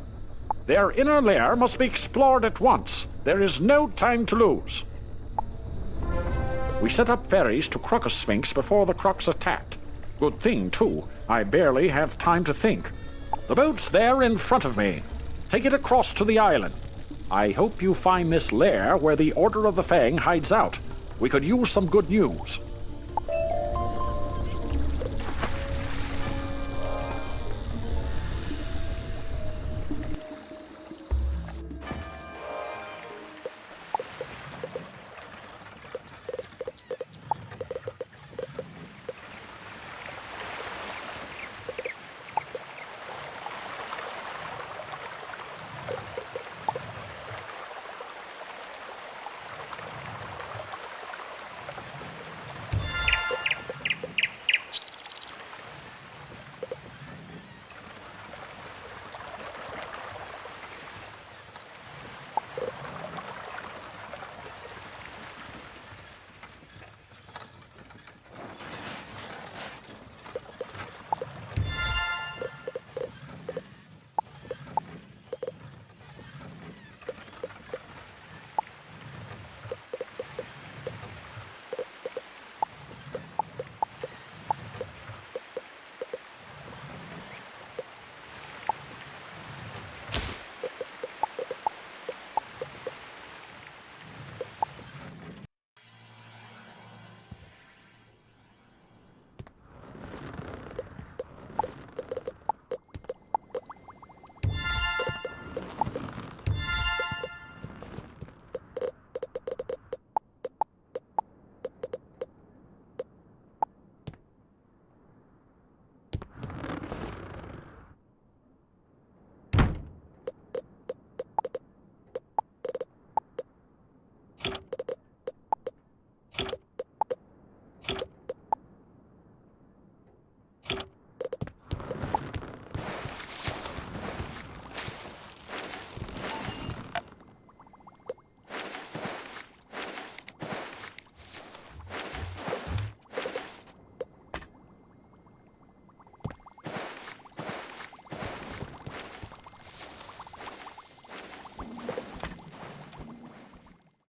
Their inner lair must be explored at once. There is no time to lose. We set up ferries to Krokosphinx before the Kroks attacked. Good thing, too. I barely have time to think. The boat's there in front of me. Take it across to the island. I hope you find this lair where the Order of the Fang hides out. We could use some good news.